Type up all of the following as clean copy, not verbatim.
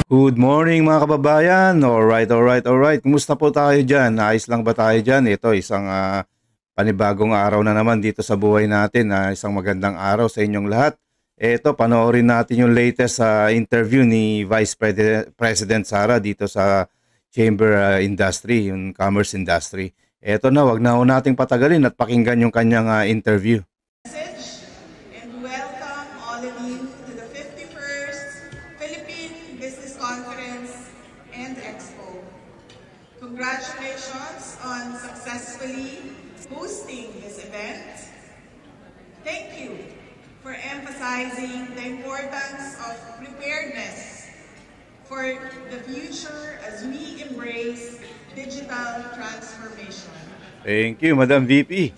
Good morning mga kababayan. Alright, alright, alright. Kumusta po tayo dyan? Ayos lang ba tayo dyan? Ito, isang panibagong araw na naman dito sa buhay natin. Isang magandang araw sa inyong lahat. Ito, panoorin natin yung latest interview ni Vice President Sara dito sa Chamber Industry, yung commerce industry. Ito na, wag na ho nating patagalin at pakinggan yung kanyang interview. Welcome all of you to the 51st Philippine Business Conference and Expo. Congratulations on successfully hosting this event. Thank you for emphasizing the importance of preparedness for the future as we embrace digital transformation. Thank you, Madam VP.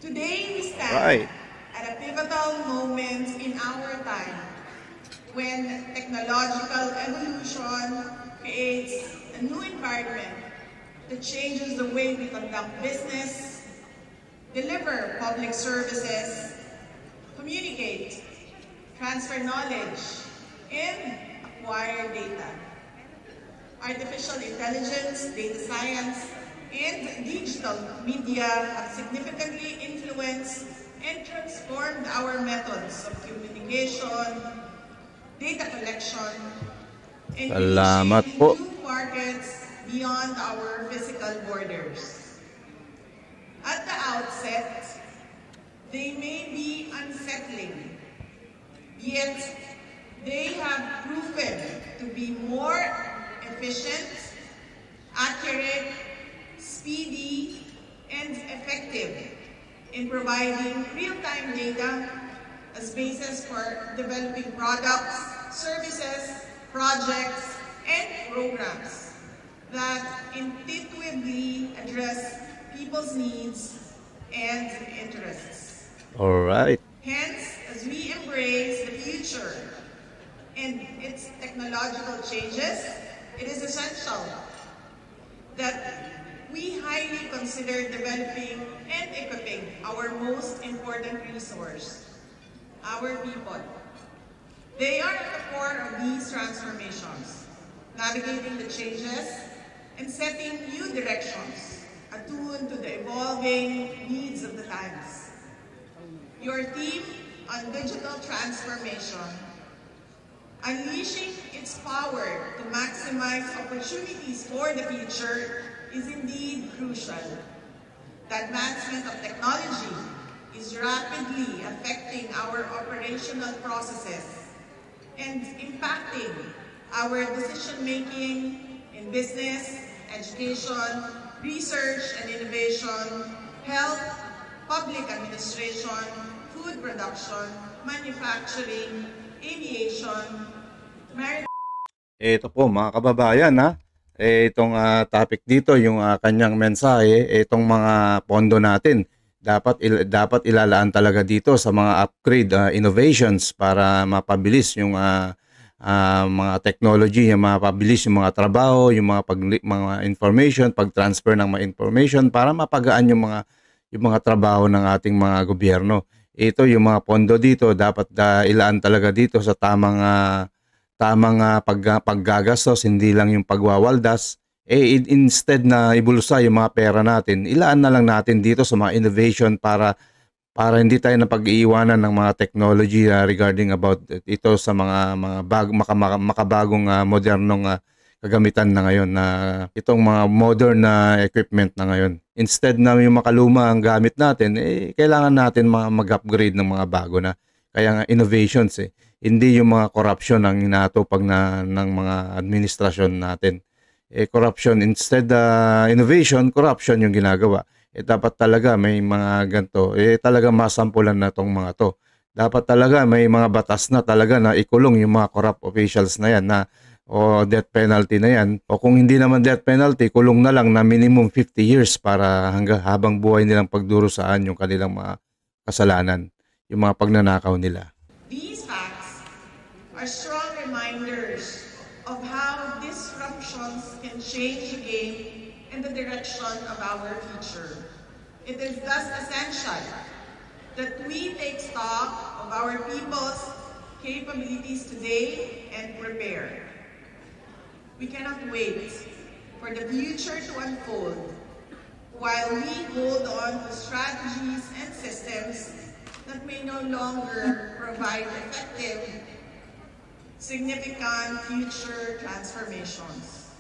Today we stand at a pivotal moment in our time when technological evolution creates a new environment that changes the way we conduct business, deliver public services, communicate, transfer knowledge, and acquire data. Artificial intelligence, data science, and digital media have significantly influenced and transformed our methods of communication, data collection, and reaching new markets beyond our physical borders. At the outset, they may be unsettling, yet they have proven to be more efficient, accurate, speedy, and effective in providing real-time data as basis for developing products, services, projects, and programs that intuitively address people's needs and interests. All right. Hence, as we embrace the future and its technological changes, it is essential that we highly consider developing and equipping our most important resource, our people. They are at the core of these transformations, navigating the changes and setting new directions, attuned to the evolving needs of the times. Your theme on digital transformation, unleashing its power to maximize opportunities for the future, is indeed crucial. The advancement of technology is rapidly affecting our operational processes and impacting our decision-making in business, education, research and innovation, health, public administration, food production, manufacturing, aviation, maritime. Ito po mga kababayan itong topic dito, yung kanyang mensahe, itong mga pondo natin dapat ilalaan talaga dito sa mga upgrade innovations para mapabilis yung mga technology, yung mapabilis yung mga trabaho, yung mga information, pag-transfer ng mga information para mapagaan yung mga trabaho ng ating mga gobyerno. Ito yung mga pondo dito dapat ilaan talaga dito sa tamang paggagastos, hindi lang yung pagwawaldas. Instead na ibulsa yung mga pera natin, ilaan na lang natin dito sa mga innovation para hindi tayo napag-iiwanan ng mga technology regarding about ito sa mga makabagong modernong kagamitan na ngayon, na itong mga modern na equipment na ngayon. Instead na yung makaluma ang gamit natin, kailangan natin mag-upgrade ng mga bago na. Kaya nga innovations hindi yung mga corruption ang inatupag ng mga administrasyon natin. Corruption instead, innovation, corruption yung ginagawa. Dapat talaga may mga ganito, talaga masampulan na tong mga to. Dapat talaga may mga batas na talaga na ikulong yung mga corrupt officials na yan, o death penalty na yan. O kung hindi naman death penalty, kulong na lang na minimum 50 years para habang buhay nilang pagdurusaan yung kanilang mga kasalanan, yung mga pagnanakaw nila. These facts are strong reminders of how disruptions can change the game and the direction of our future. It is thus essential that we take stock of our people's capabilities today and prepare. We cannot wait for the future to unfold while we hold on to strategies and systems that may no longer provide effective, significant future transformations.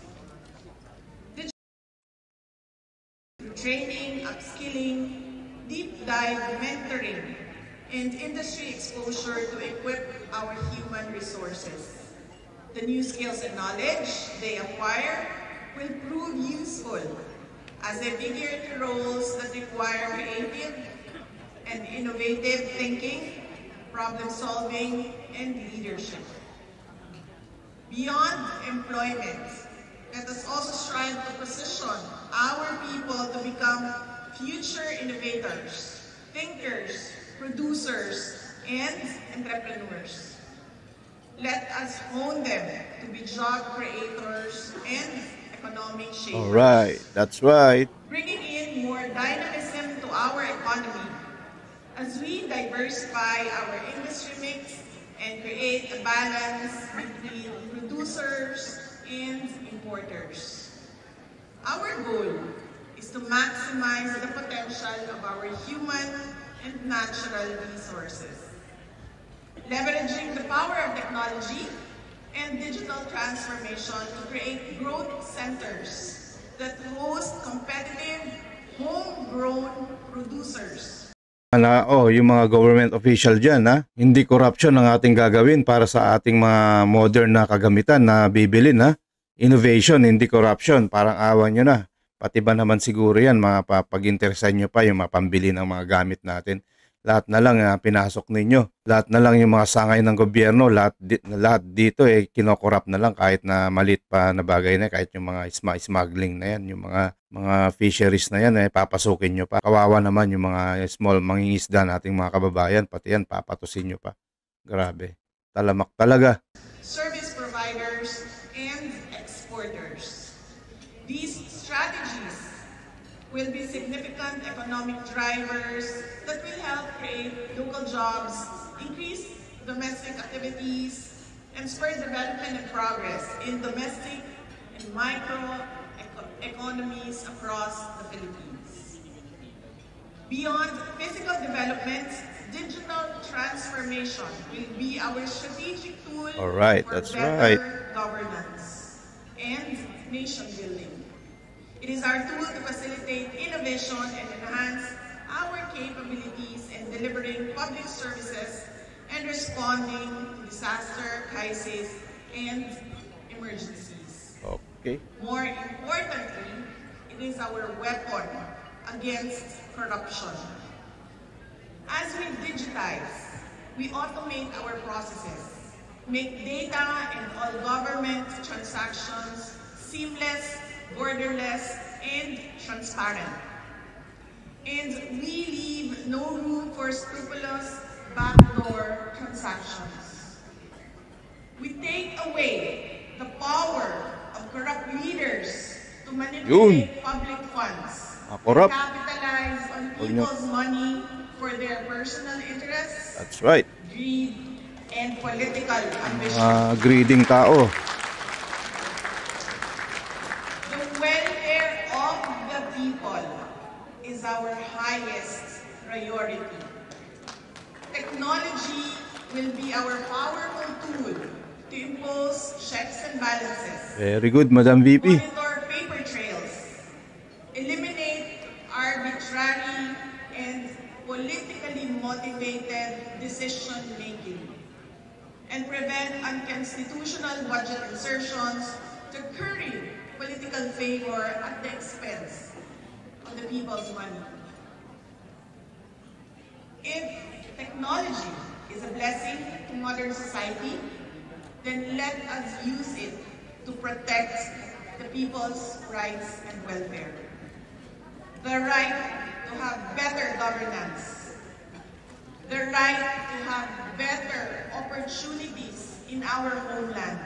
Training, upskilling, deep dive mentoring, and industry exposure to equip our human resources. The new skills and knowledge they acquire will prove useful as they figure into roles that require creative and innovative thinking, problem solving, and leadership. Beyond employment, let us also strive to position our people to become future innovators, thinkers, producers, and entrepreneurs. Let us hone them to be job creators and economic shapers. All right, that's right. Bringing in more dynamism to our economy as we diversify our industry mix and create a balance between producers and importers. Our goal is to maximize the potential of our human and natural resources, leveraging the power of technology and digital transformation to create growth centers that host competitive, homegrown producers. Yung mga government official dyan, hindi corruption ang ating gagawin para sa ating mga modern na kagamitan na bibilin, Innovation, hindi corruption. Parang awa nyo na. Pati ba naman siguro yan, pag-interesan nyo pa yung mapambili ng mga gamit natin. Lahat na lang pinasok ninyo. Lahat na lang yung mga sangay ng gobyerno, lahat dito kinokorrupt na lang kahit na maliit pa na bagay na, kahit yung mga smuggling na yan, yung mga fisheries na yan, papasukin nyo pa. Kawawa naman yung mga small mangingisda nating mga kababayan, pati yan papatusin nyo pa. Grabe. Talamak talaga. Service providers and exporters. These strategies will be significant economic drivers that will help create local jobs, increase domestic activities, and spur development and progress in domestic and micro economies across the Philippines. Beyond physical development, digital transformation will be our strategic tool All right, for that's better right. governance and nation building. It is our tool to facilitate innovation and enhance our capabilities in delivering public services and responding to disaster, crises, and emergencies. Okay. More importantly, it is our weapon against corruption. As we digitize, we automate our processes, make data and all government transactions seamless, borderless, and transparent. And we leave no room for scrupulous backdoor transactions. We take away the power of corrupt leaders to manipulate public funds, and capitalize on people's money for their personal interests, That's right. greed, and political ambition. Greeding tao. The welfare of the people is our highest priority. Technology will be our powerful tool to impose checks and balances, Very good, Madam VP. monitor paper trails, eliminate arbitrary and politically motivated decision-making, and prevent unconstitutional budget insertions to curry political favor at the expense of the people's money. If technology is a blessing to modern society, then let us use it to protect the people's rights and welfare. The right to have better governance, the right to have better opportunities in our homeland,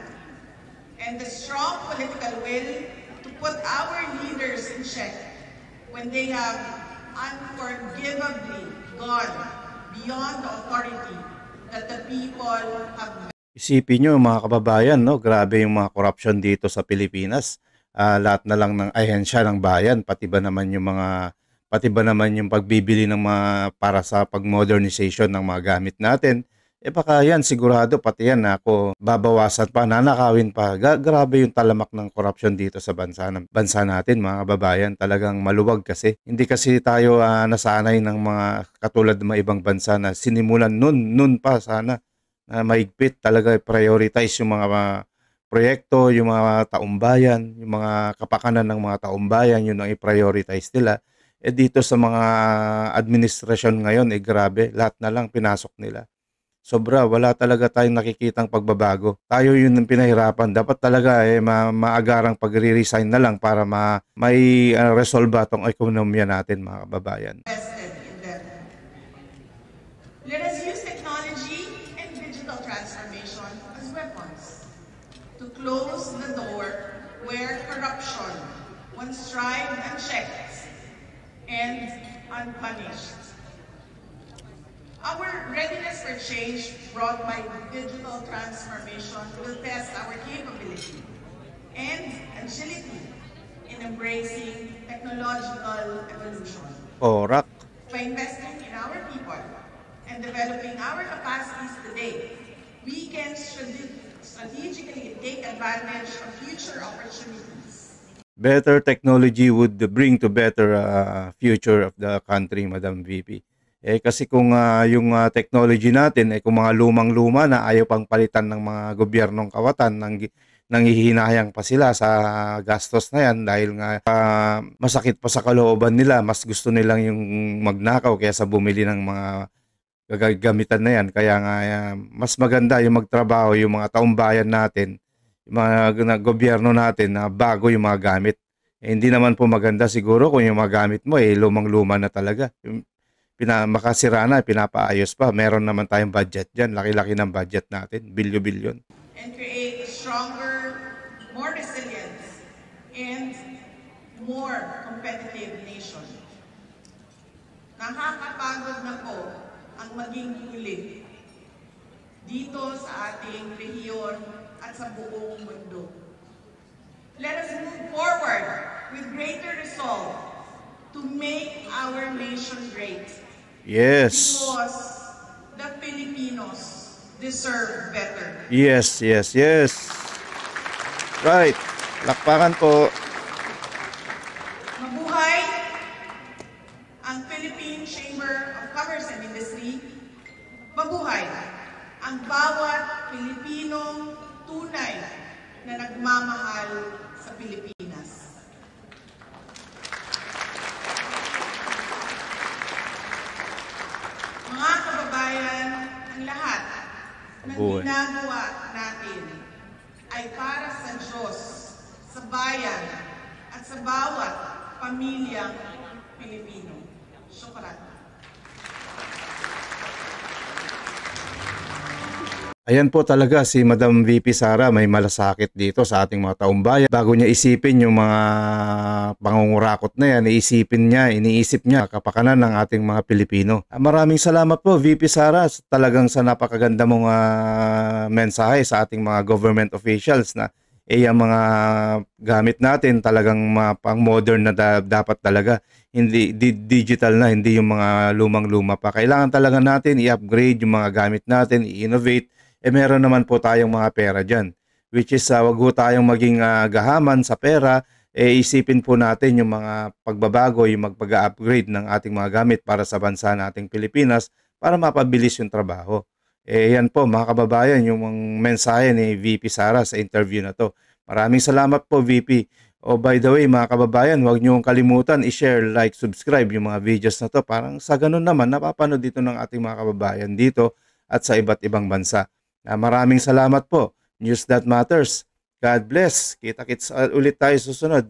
and the strong political will to put our leaders in check when they have unforgivably gone beyond the authority that the people have Isipin niyo mga kababayan 'no, grabe yung mga corruption dito sa Pilipinas. Lahat na lang ng ahensya ng bayan, pati ba naman yung pagbibili ng mga para sa pag-modernization ng mga gamit natin. Baka yan sigurado pati yan ako babawasan pa, nanakawin pa. Grabe yung talamak ng corruption dito sa bansa natin mga kababayan. Talagang maluwag kasi. Hindi kasi tayo nasanay ng mga katulad ng mga ibang bansa na sinimulan nun pa sana na mahigpit talaga prioritize yung mga proyekto, yung mga taumbayan, yung mga kapakanan ng mga taumbayan, yun ang i-prioritize nila. Dito sa mga administrasyon ngayon, grabe, lahat na lang pinasok nila. Sobra, wala talaga tayong nakikitang pagbabago. Tayo yun ang pinahirapan. Dapat talaga maagarang pagre-resign na lang para may resolve itong ekonomiya natin mga kababayan. Let us use technology and digital transformation as weapons to close the door where corruption once thrived unchecked and unpunished. Our readiness for change brought by digital transformation will test our capability and agility in embracing technological evolution. Correct. By investing in our people and developing our capacities today, we can strategically take advantage of future opportunities. Better technology would bring to better future of the country, Madam VP. Kasi kung yung technology natin kung mga lumang-luma na ayaw pang palitan ng mga gobyernong kawatan, nanghihinayang pa sila sa gastos na yan dahil nga masakit pa sa kalooban nila, mas gusto nilang yung magnakaw kaysa bumili ng mga gagamitan na yan. Kaya nga mas maganda yung magtrabaho yung mga taumbayan natin, yung mga gobyerno natin na bago yung mga gamit. Hindi naman po maganda siguro kung yung mga gamit mo lumang-luma na talaga. Makasira na, pinapaayos pa. Meron naman tayong budget dyan. Laki-laki ng budget natin. Bilyo-bilyon. And create a stronger, more resilient, and more competitive nation. Nakakapagod na po ang maging huli dito sa ating rehiyon at sa buong mundo. Let us move forward with greater resolve to make our nation great. Yes. Because the Filipinos deserve better. Yes. Right. Lakpakan po. Mabuhay ang Philippine Chamber of Commerce and Industry. Mabuhay ang bawat Pilipinong tunay na nagmamahal sa Pilipinas. Mga kababayan, ang lahat ng ginagawa natin ay para sa Diyos, sa bayan, at sa bawat pamilyang Pilipino. Syukran. Ayan po talaga si Madam VP Sara, may malasakit dito sa ating mga taumbayan. Bago niya isipin yung mga pangungurakot na yan, iniisip niya kapakanan ng ating mga Pilipino. Maraming salamat po VP Sara talagang sa napakaganda mong mensahe sa ating mga government officials na yung mga gamit natin talagang pang modern na dapat talaga. Hindi digital na, hindi yung mga lumang-luma pa. Kailangan talaga natin i-upgrade yung mga gamit natin, i-innovate. Meron naman po tayong mga pera dyan. Which is, wag po tayong maging gahaman sa pera. Isipin po natin yung mga pagbabago, yung magpag-upgrade ng ating mga gamit para sa bansa nating Pilipinas para mapabilis yung trabaho. Yan po mga kababayan, yung mensahe ni VP Sara sa interview na to. Maraming salamat po VP. By the way mga kababayan, huwag niyong kalimutan i-share, like, subscribe yung mga videos na to. Parang sa ganun naman, napapanood dito ng ating mga kababayan dito at sa iba't ibang bansa. Maraming salamat po. News That Matters. God bless. Kita-kits ulit tayo susunod.